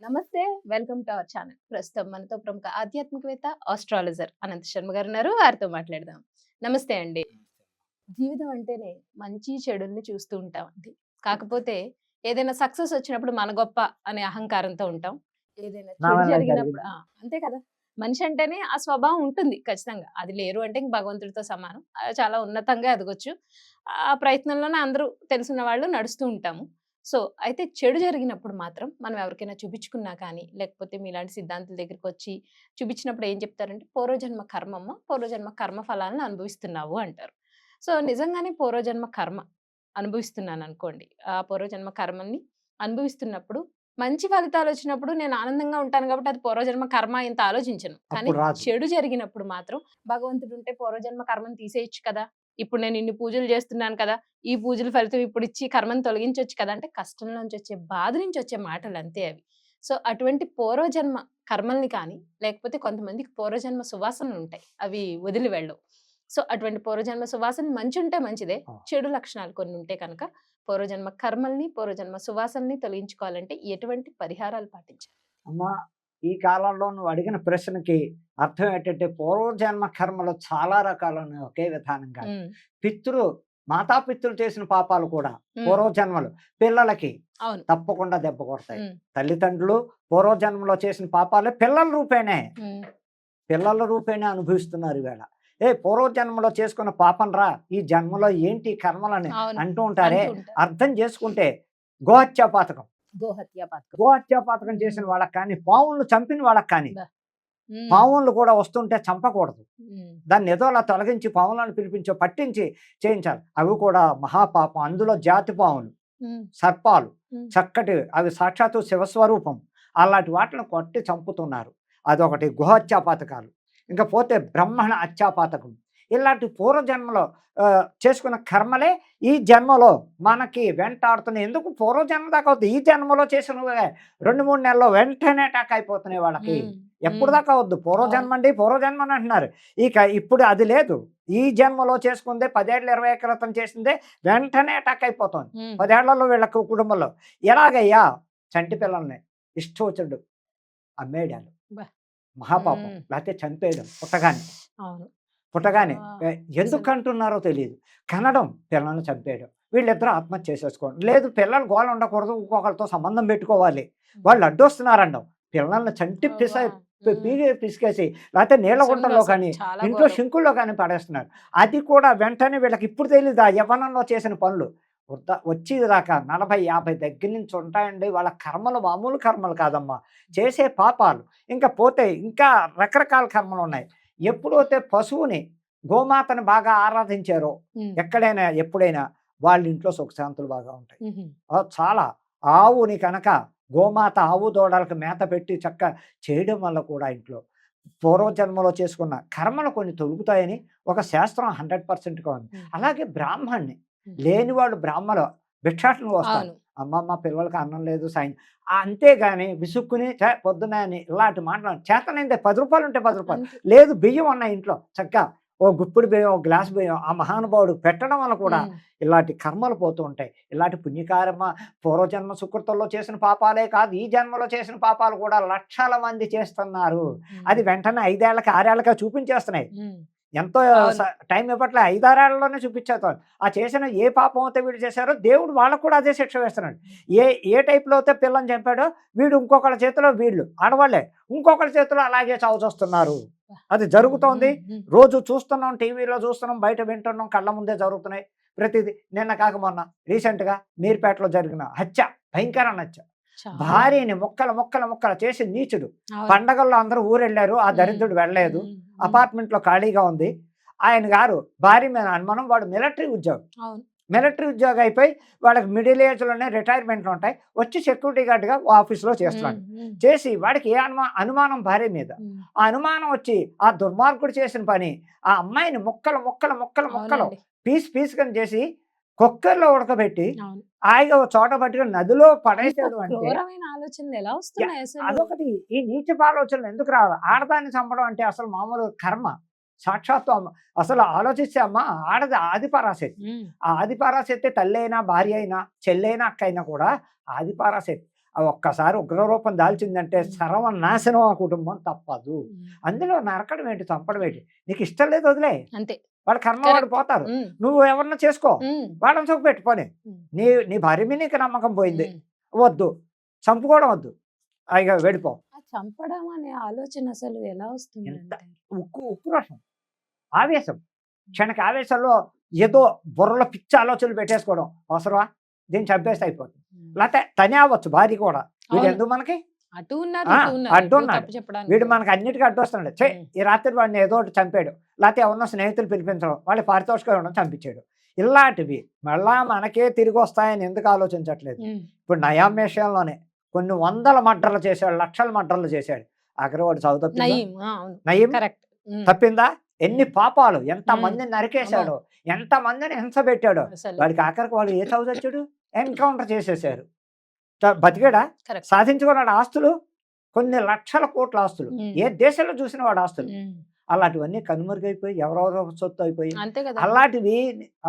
నమస్తే. Welcome to our channel. ప్రస్తుతం మనతో ప్రముఖ ఆధ్యాత్మికవేత్త, ఆస్ట్రాలజర్ అనంత శర్మ గారున్నారు. వారితో మాట్లాడదాం. నమస్తే అండి. జీవితం అంటేనే మంచి చెడుల్ని చూస్తూ ఉంటామండి. కాకపోతే ఏదైనా సక్సెస్ వచ్చినప్పుడు మన గొప్ప అనే అహంకారంతో ఉంటాం. ఏదైనా నా చెడు వల్ల జరిగినప్పుడు జరిగింది. అంతే కదా! మనిషి అంటేనే ఆ స్వభావం ఉంటుంది ఖచ్చితంగా. అది లేరు అంటే ఇంక భగవంతుడితో సమానం. చాలా ఉన్నతంగా ఎదగొచ్చు. ఆ ప్రయత్నంలోనే అందరూ తెలిసిన వాళ్ళు నడుస్తూ ఉంటాము. సో, అయితే చెడు జరిగినప్పుడు మాత్రం మనం ఎవరికైనా చూపించుకున్నా కానీ, లేకపోతే మీలాంటి సిద్ధాంతుల దగ్గరికొచ్చి చూపించినప్పుడు ఏం చెప్తారంటే, "పూర్వజన్మ కర్మమ్మ, పూర్వజన్మ కర్మ ఫలాలను అనుభవిస్తున్నావు" అంటారు. సో, నిజంగానే పూర్వజన్మ కర్మ అనుభవిస్తున్నాననుకోండి. ఆ పూర్వజన్మ కర్మని అనుభవిస్తున్నప్పుడు మంచి ఫలితాలొచ్చినప్పుడు నేను ఆనందంగా ఉంటాను కాబట్టి అది పూర్వజన్మ కర్మ ఇంత ఆలోచించను. కానీ అప్పుడు రాదు. చెడు జరిగినప్పుడు మాత్రం భగవంతుడుంటే పూర్వజన్మ కర్మని తీసేయొచ్చు కదా! ఇప్పుడు నేను ఇన్ని పూజలు చేస్తున్నాను కదా! ఈ పూజల ఫలితం ఇప్పుడిచ్చి కర్మను తొలగించొచ్చు కదా! అంటే కష్టంలోంచొచ్చే బాధ నుంచొచ్చే మాటలంతే అవి. సో, అటువంటి పూర్వజన్మ కర్మల్ని కానీ, లేకపోతే కొంతమందికి పూర్వజన్మ సువాసనలుంటాయి. అవి వదిలి వెళ్ళవు. సో, అటువంటి పూర్వజన్మ సువాసన మంచుంటే మంచిదే. ఆ! చెడు లక్షణాలు కొన్నుంటే కనుక పూర్వజన్మ కర్మల్ని, పూర్వజన్మ సువాసనని తొలగించుకోవాలంటే ఎటువంటి పరిహారాలు పాటించాలి? అమ్మ, ఈ కాలంలో నువ్వు అడిగిన ప్రశ్నకి అర్థం ఏంటంటే పూర్వజన్మ కర్మలు చాలా రకాలున్నాయి ఒకే విధానం కాదు. హ్మ్. పితృ మాతాపితృలు చేసిన పాపాలు కూడా హ్మ్. పూర్వజన్మలు పిల్లలకి అవును. తప్పకుండా దెబ్బ కొడతాయి. హ్మ్. తల్లిదండ్రులు పూర్వజన్మలో చేసిన పాపాలే పిల్లల రూపేణే హ్మ్. పిల్లల రూపేణే అనుభవిస్తున్నారు ఈవేళ. పూర్వజన్మలో చేసుకున్న పాపం రా ఈ జన్మలో ఏంటి కర్మలని అవును. అంటూ ఉంటారే, అంటూ ఉంటారు. అర్థం చేసుకుంటే గోహత్యా పాతకం. గోహత్య పాతకం. గోహత్యా పాతకం చేసిన హ్మ్. వాళ్ళకి కానీ, పావులను చంపిన వాళ్ళకి కానీ, అబ్బా! హ్మ్. పావులు కూడా వస్తుంటే చంపకూడదు. హ్మ్. దాన్ని ఏదో అలా తొలగించి పావులను పిలిపించో పట్టించి చేయించాలి. అవి కూడా మహాపాపం. అందులో జాతి పావులు, హ్మ్. సర్పాలు హ్మ్. చక్కటి అవి సాక్షాత్తు శివస్వరూపం. అలాంటి వాటిని కొట్టి చంపుతున్నారు. అదొకటి గుహత్యా పాతకాలు. ఇంకా పోతే బ్రహ్మణ హత్యాపాతకం. ఇలాంటి పూర్వజన్మలో చేసుకున్న కర్మలే ఈ జన్మలో మనకి వెంటాడుతున్నాయి. ఎందుకు పూర్వజన్మ దాకా అవుద్ది. ఈ జన్మలో చేసినవే 2, 3 నెలల్లో వెంటనే అటాక్ అయిపోతున్నాయి వాళ్ళకి. హ్మ్. ఎప్పుడు హ్మ్. దాకా అవుద్దు. అవును. పూర్వజన్మ అండి, పూర్వజన్మ అని అంటున్నారు. ఇక ఇప్పుడు అది లేదు. ఈ జన్మలో చేసుకుందే 10 ఏళ్ళు, 20 ఏళ్ల క్రితం చేసిందే వెంటనే అటాక్ అయిపోతుంది. హ్మ్. 10 ఏళ్లలో వీళ్ళకి కుటుంబంలో. ఎలాగయ్యా? చంటి పిల్లల్ని ఇష్టం వచ్చినట్టు అమ్మేయడాలు. అబ్బా! మహాపాపం. హ్మ్. లేతే చంపేయడం పుట్టగానే. అవును. పుట్టగానే ఆ! ఎందుకు అసలు కంటున్నారో తెలీదు. కనడం, పిల్లల్ని చంపేయడం. వీళ్ళిద్దరూ ఆత్మహత్య చేసేసుకోవడం. లేదు పిల్లలు గోల ఉండకూడదు, ఇంకొకళ్ళతో సంబంధం పెట్టుకోవాలి. హ్మ్. వాళ్ళు అడ్డొస్తున్నారనడం. పిల్లల్ని చంటి అవ్వా! హ్మ్. పిసికేసి లేతే నీళ్ళ నిజంగా గుంటల్లో అసలు కానీ, చాలా ఇంట్లో ఘోరం. షింకుల్లో కానీ పడేస్తున్నారు. అది కూడా వెంటనే వీళ్ళకి ఇప్పుడు తెలీదా యవ్వనంలో చేసిన పనులు. వచ్చేదాకా 40, 50 దగ్గర నుంచి ఉంటాయండి. వాళ్ళ కర్మలు మామూలు కర్మలు కాదమ్మా. చేసే పాపాలు. ఇంకా పోతే ఇంకా రకరకాల కర్మలున్నాయి. ఎప్పుడైతే పశువుని, గోమాతను బాగా ఆరాధించారో హ్మ్. ఎక్కడైనా, ఎప్పుడైనా వాళ్ళ ఇంట్లో సుఖశాంతులు బాగా ఉంటాయి. హుహు. చాలా. ఆవుని కనుక గోమాత ఆవు దూడలకు మేత పెట్టి చేయడం వల్ల కూడా ఇంట్లో పూర్వజన్మలో చేసుకున్న కర్మలు కొన్ని తొలుగుతాయని ఒక శాస్త్రం 100%గా ఉంది. హ్మ్. అలాగే బ్రాహ్మణ్ణి హ్మ్. లేనివాళ్ళు బ్రాహ్మలు భిక్షాటనకు వస్తారు. అవును. అమ్మమ్మ పిల్లలకి అన్నం లేదు అంతేగాని విసుక్కుని పొద్దున్న అని ఇలాంటి మాటలు చేతనైందే రూ. 10 ఉంటే రూ. 10 అంతే. లేదు బియ్యం ఉన్నాయి ఇంట్లో చక్కగా ఓ గుప్పిడి బియ్యం, ఓ గ్లాస్ బియ్యం ఆ మహానుభావుడు పెట్టడం వల్ల కూడా హ్మ్. ఇలాంటి కర్మలు పోతూ ఉంటాయి. ఇలాంటి పుణ్యకార్మ పూర్వజన్మ సుకృతంలో చేసిన పాపాలే కాదు, ఈ జన్మలో చేసిన పాపాలు కూడా లక్షల మంది చేస్తున్నారు. హ్మ్. అది వెంటనే 5 ఏళ్ళకి, 6 ఏళ్ళకి చూపించేస్తున్నాయి. హ్మ్. ఎంతో అవును. టైం ఇవ్వట్లే 5, 6 ఏళ్లలోనే చూపించేస్తాడు. ఆ చేసిన ఏ పాపం అయితే వీడు చేశారో దేవుడు వాళ్ళకి కూడా అదే శిక్ష వేస్తున్నాడు. ఏ ఏ టైప్‌లో అయితే పిల్లని చంపాడో వీడు ఇంకొకళ్ళ చేతిలో వీళ్ళు ఆడవాళ్ళే ఇంకొకళ్ళ చేతిలో అలాగే చావచస్తున్నారు. అది హ్మ్. జరుగుతోంది. హ్మ్. హ్మ్. రోజు చూస్తున్నాం, టీవీలో చూస్తున్నాం, బయట వింటున్నాం, కళ్ళ ముందే జరుగుతున్నాయి ప్రతిదీ. నిన్న కాక మొన్న రీసెంట్‌గా మీర్పేటలో జరిగిన హత్య, భయంకరమైన హత్య. చాలా. భార్యని ముక్కలు, ముక్కలు, ముక్కలు చేసి నీచుడు. అవును. పండగల్లో అందరూ ఊరెళ్లారు. ఆ హ్మ్. దరిద్రుడు వెళ్ళలేదు. హ్మ్. హ్మ్. అపార్ట్మెంట్‌లో ఖాళీగా ఉంది. ఆయన గారు భార్య మీద అనుమానం. వాడు మిలిటరీ ఉద్యోగి. అవును. మిలిటరీ ఉద్యోగి అయిపోయి వాళ్ళకి మిడిల్ ఏజ్‌లోనే రిటైర్మెంట్‌లు ఉంటాయి. వచ్చి సెక్యూరిటీ గార్డ్‌గా ఆఫీస్‌లో హ్మ్. చేస్తున్నాడు. హ్మ్. చేసి వాడికి ఏ అనుమానం భార్య మీద. హ్మ్. ఆ అనుమానం వచ్చి ఆ దుర్మార్గుడు చేసిన పని ఆ అమ్మాయిని ముక్కలు, ముక్కలు, ముక్కలు, ముక్కలు అవునండి. పీసుకిని చేసి కుక్కర్‌లో ఉడకబెట్టి అవును. హాయిగా ఒక చోట పట్టుకొని నదిలో అంత పడేసాడు అంటే క్రూరమైన ఆలోచనలు ఎలా య వస్తున్నాయసలు? అదొకటి. ఈ నీచపు ఆలోచనలు ఎందుకు రావాలి? ఆడదాన్ని చంపడం అంటే అసలు మామూలు కర్మ. సాక్షాత్తు అసలు ఆలోచిస్తే అమ్మ ఆడది ఆది పరాశక్తి. హ్మ్. ఆ ఆది పరాశక్తి తల్లైనా, భార్య అయినా, చెల్లైనా, అక్కయినా కూడా ఆది పరాశక్తి. ఆ ఒక్కసారి ఉగ్రరూపం దాల్చిందంటే సర్వనాశనం ఆ కుటుంబం తప్పదు. అందులో నరకడం ఏంటి, చంపడం ఏంటి? నీకు ఇష్టం లేదు వదిలే, అంతే. వాళ్ళ కర్మ వాడు కరెక్ట్. పోతారు. నువ్వు ఎవరన్నా చేసుకో, వాళ్ళని సుఖ పెట్టుకొని. నీ నీ భార్య మీద నీకు నమ్మకం పోయింది, వద్దు, చంపుకోవడం వద్దు, ఇక వెళ్ళిపో. చంపడం అనే ఆలోచన అసలు ఎలా వస్తుంది ఎంత ఉక్రోషం, ఆవేశం, క్షణిక ఆవేశంలో ఏదో బుర్రలో పిచ్చి ఆలోచనలు పెట్టేసుకోవడం అవసరమా? దీన్ని చంపేస్తే అయిపోతుంది. లేకపోతే తనే అవ్వచ్చు భార్య కూడా. వీడు ఎందుకు మనకి అటు ఉన్నారు అడ్డు ఉన్నాడు, వీడు మనకి అన్నిటికీ అడ్డు వస్తున్నాడు. చే ఈ రాత్రి వాడిని ఏదో ఒకటి చంపాడు, లేకపోతే ఎవరన్నా స్నేహితులు పిలిపించడం, వాళ్ళు పారితోషికం ఇవ్వడం, చంపించాడు. ఇలాంటివి మళ్ళా మనకే తిరిగి వస్తాయని ఎందుకు ఆలోచించట్లేదు? ఇప్పుడు నయాం విషయంలోనే కొన్ని వందల మర్డర్లు చేశాడు, లక్షల మర్డర్లు చేశాడు. ఆఖరి వాడు చదువు నయీం తప్పిందా? ఎన్ని పాపాలు, ఎంత మందిని నరికేశాడు, ఎంత మందిని హింస పెట్టాడు. వాడికి ఆఖరికి వాళ్ళు ఏ చదువు వచ్చాడు, ఎన్కౌంటర్ చేసేసారు. బతికాడా? సాధించుకున్నాడు ఆస్తులు, కొన్ని లక్షల కోట్ల ఆస్తులు, ఏ దేశంలో చూసిన వాడు ఆస్తులు. అలాంటివన్నీ కనుమరుగైపోయి ఎవరెవరో సొత్తు అయిపోయి, అలాంటివి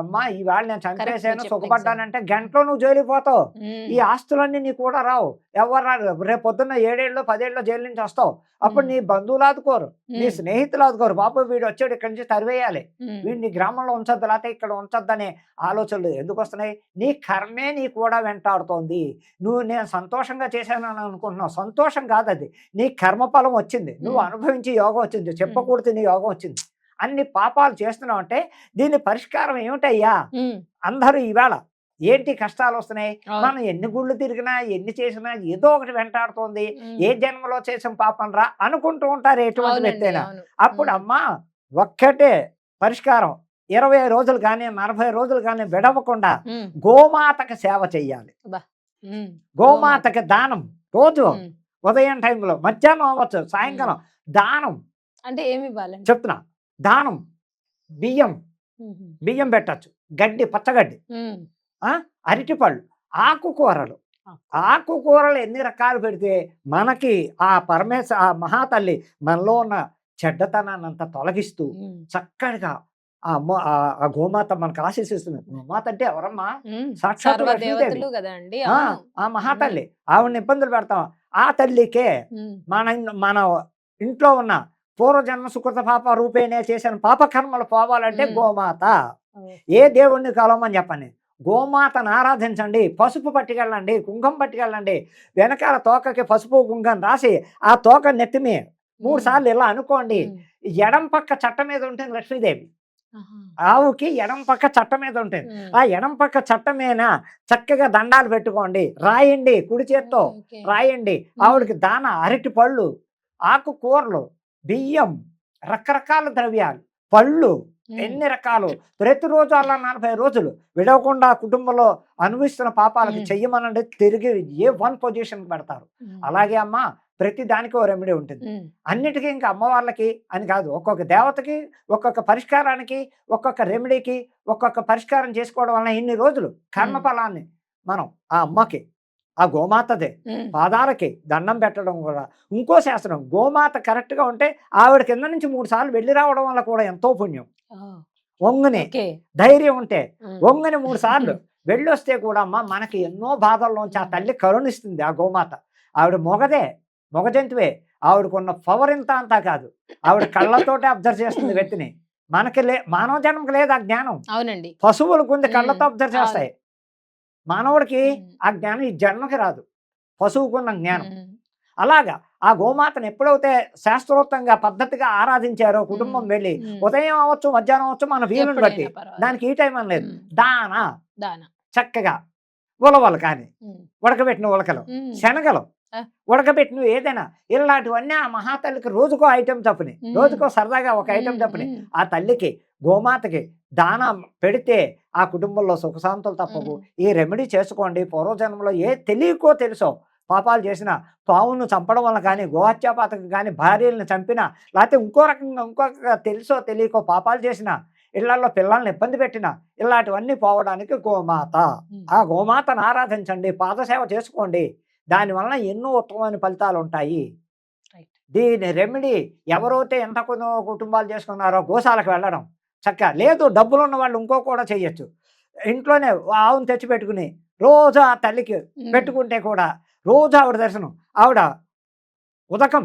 అమ్మా ఈవేళ నేను చంపేశాను సుఖపడ్డానంటే గంటలో నువ్వు జైలుకి పోతావు. ఈ ఆస్తులన్నీ నీ కూడా రావు, ఎవరు రాదు. రేపు పొద్దున్న 7 ఏళ్ళు 10 ఏళ్ళు జైలు నుంచి వస్తావు, అప్పుడు నీ బంధువులు ఆదుకోరు, నీ స్నేహితులు ఆదుకోరు. బాబు వీడు వచ్చాడు ఇక్కడి నుంచి తరివేయాలి, వీడు నీ గ్రామంలో ఉంచొద్దు, లేకపోతే ఇక్కడ ఉంచొద్దనే ఆలోచనలు ఎందుకు వస్తున్నాయి? నీ కర్మే నీ కూడా వెంటాడుతోంది. నువ్వు నేను సంతోషంగా చేశాను అని అనుకుంటున్నావు, సంతోషం కాదు అది, నీ కర్మఫలం వచ్చింది, నువ్వు అనుభవించి యోగం వచ్చింది, చెప్పకూడదు నీ యోగం వచ్చింది. అన్ని పాపాలు చేస్తున్నావు అంటే దీని పరిష్కారం ఏమిటయ్యా? అందరూ ఈవేళ ఏంటి కష్టాలు వస్తున్నాయి? మనం ఎన్ని గుళ్ళు తిరిగినా ఎన్ని చేసినా ఏదో ఒకటి వెంటాడుతోంది. ఏ జన్మలో చేసిన పాపం రా అనుకుంటూ ఉంటారు ఎటువంటి వ్యక్తైనా. అప్పుడు అమ్మా ఒక్కటే పరిష్కారం, 20 రోజులు కానీ 40 రోజులు కానీ విడవకుండా గోమాతకి సేవ చెయ్యాలి. గోమాతకి దానం రోజు ఉదయం టైంలో, మధ్యాహ్నం అవ్వచ్చు, సాయంకాలం దానం అంటే ఏమి ఇవ్వాలండి చెప్తున్నా. దానం బియ్యం పెట్టచ్చు, గడ్డి, పచ్చగడ్డి, అరటిపళ్ళు, ఆకుకూరలు ఎన్ని రకాలు పెడితే మనకి ఆ ఆ మహాతల్లి మనలో ఉన్న చెడ్డతనాన్ని అంతా తొలగిస్తూ చక్కగా ఆ గోమాత మనకు ఆశీస్సుస్తుంది. గోమాత అంటే ఎవరమ్మా? సాక్షాత్ లక్ష్మీదేవి, ఆ మహాతల్లి. ఆవిడని ఇబ్బందులు పెడతాం, ఆ తల్లికే మన ఇంట్లో ఉన్న పూర్వజన్మ సుకృత పాప రూపేణే చేసిన పాపకర్మలు పోవాలంటే గోమాత. ఏ దేవుణ్ణి కలవమని చెప్పండి, గోమాతను ఆరాధించండి. పసుపు పట్టుకెళ్ళండి, కుంకుమ పట్టుకెళ్ళండి, వెనకాల తోకకి పసుపు కుంకం రాసి ఆ తోక నెత్తిమి 3 సార్లు ఇలా అనుకోండి. ఎడం పక్క చట్ట మీద ఉంటుంది లక్ష్మీదేవి, ఆవుకి ఎడం పక్క చట్ట మీద ఉంటుంది. ఆ ఎడం పక్క చట్ట మీద చక్కగా దండాలు పెట్టుకోండి, రాయండి, కుడి చేత్తో రాయండి. ఆవిడకి దాన, అరటి పళ్ళు, ఆకుకూరలు, బియ్యం, రకరకాల ద్రవ్యాలు, పళ్ళు, ఎన్ని రకాలు ప్రతిరోజు అలా 40 రోజులు విడవకుండా కుటుంబంలో అనుభవిస్తున్న పాపాలకు చెయ్యమనండి. తిరిగి A1 పొజిషన్ పెడతారు. అలాగే అమ్మ ప్రతి దానికి ఓ రెమెడీ ఉంటుంది. అన్నిటికీ ఇంకా అమ్మవార్లకి అని కాదు, ఒక్కొక్క దేవతకి ఒక్కొక్క పరిష్కారానికి ఒక్కొక్క రెమెడీకి ఒక్కొక్క పరిష్కారం చేసుకోవడం వలన ఇన్ని రోజులు కర్మఫలాన్ని మనం ఆ అమ్మకి, ఆ గోమాతదే పాదాలకి దండం పెట్టడం కూడా ఇంకో శాస్త్రం. గోమాత కరెక్ట్గా ఉంటే ఆవిడ కింద నుంచి 3 సార్లు వెళ్ళి రావడం వల్ల కూడా ఎంతో పుణ్యం. ఒంగుని ధైర్యం ఉంటే ఒంగుని 3 సార్లు వెళ్ళొస్తే కూడా అమ్మ మనకి ఎన్నో బాధల్లోంచి ఆ తల్లి కరుణిస్తుంది. ఆ గోమాత ఆవిడ మొగ జంతువే, ఆవిడకున్న పవర్ ఇంత అంతా కాదు, ఆవిడ కళ్ళతోటే అబ్జర్వ్ చేస్తుంది వ్యక్తిని. మనకి మానవ జన్మకి లేదు ఆ జ్ఞానం. అవునండి, పశువులకు ఉంది, కళ్ళతో అబ్జర్వ్ చేస్తాయి. మానవుడికి ఆ జ్ఞానం ఈ జన్మకి రాదు, పశువుకున్న జ్ఞానం. అలాగా ఆ గోమాతను ఎప్పుడైతే శాస్త్రోక్తంగా పద్ధతిగా ఆరాధించారో కుటుంబం వెళ్ళి, ఉదయం అవ్వచ్చు మధ్యాహ్నం అవ్వచ్చు మన వీలుని బట్టి, దానికి ఈ టైం అని లేదు, దాన చక్కగా ఉలవలు కానీ, ఉడకబెట్టిన ఉలకలు, శనగలు ఉడకబెట్టిన ఏదైనా ఇలాంటివన్నీ ఆ మహాతల్లికి రోజుకో ఐటెం తప్పుని, రోజుకో సరదాగా ఒక ఐటెం తప్పుని ఆ తల్లికి గోమాతకి దానం పెడితే ఆ కుటుంబంలో సుఖశాంతులు తప్పవు. ఈ రెమెడీ చేసుకోండి. పూర్వజన్మలో ఏ తెలియకో తెలుసో పాపాలు చేసిన, పావును చంపడం వల్ల కానీ, గోహత్యాపాతకు కానీ, భార్యలను చంపినా, లేకపోతే ఇంకో రకంగా ఇంకొక తెలుసో తెలియకో పాపాలు చేసిన, ఇళ్లలో పిల్లల్ని ఇబ్బంది పెట్టిన, ఇలాంటివన్నీ పోవడానికి గోమాత. ఆ గోమాతను ఆరాధించండి, పాదసేవ చేసుకోండి. దానివల్ల ఎన్నో ఉత్తమమైన ఫలితాలు ఉంటాయి. దీని రెమెడీ ఎవరైతే ఎంత కుటుంబాలు చేసుకున్నారో గోశాలకు వెళ్ళడం చక్కగా లేదు, డబ్బులు ఉన్న వాళ్ళు ఇంకో కూడా చేయొచ్చు. ఇంట్లోనే ఆవును తెచ్చి పెట్టుకుని రోజు ఆ తల్లికి పెట్టుకుంటే కూడా రోజు ఆవిడ దర్శనం. ఆవిడ ఉదకం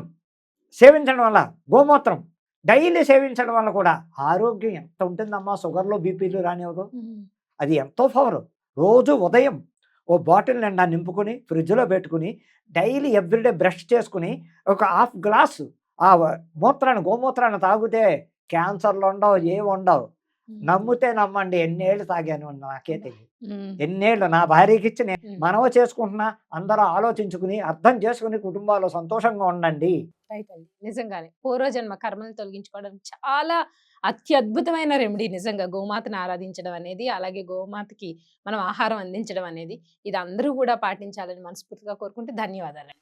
సేవించడం వల్ల, గోమూత్రం డైలీ సేవించడం వల్ల కూడా ఆరోగ్యం ఎంత ఉంటుందమ్మా, షుగర్లు బీపీలు రానివ్వదు. అది ఎంతో పవరు. రోజు ఉదయం ఓ బాటిల్ నిండా నింపుకొని ఫ్రిడ్జ్లో పెట్టుకుని డైలీ ఎవ్రీడే బ్రష్ చేసుకుని ఒక హాఫ్ గ్లాసు ఆ గోమూత్రాన్ని తాగితే క్యాన్సర్లు ఉండవు, ఏమి ఉండవు. నమ్మితే నమ్మండి, ఎన్నేళ్ళు తాగాను నాకే తెలియదు. ఎన్నేళ్ళు నా భార్యకి ఇచ్చి నేను మనవ చేసుకుంటున్నా. అందరూ ఆలోచించుకుని అర్థం చేసుకుని కుటుంబాలు సంతోషంగా ఉండండి. రైట్ అండి. నిజంగానే పూర్వజన్మ కర్మలు తొలగించుకోవడానికి చాలా అత్యద్భుతమైన రెమెడీ నిజంగా గోమాతను ఆరాధించడం అనేది, అలాగే గోమాతకి మనం ఆహారం అందించడం అనేది. ఇది అందరూ కూడా పాటించాలని మనస్ఫూర్తిగా కోరుకుంటే ధన్యవాదాలు.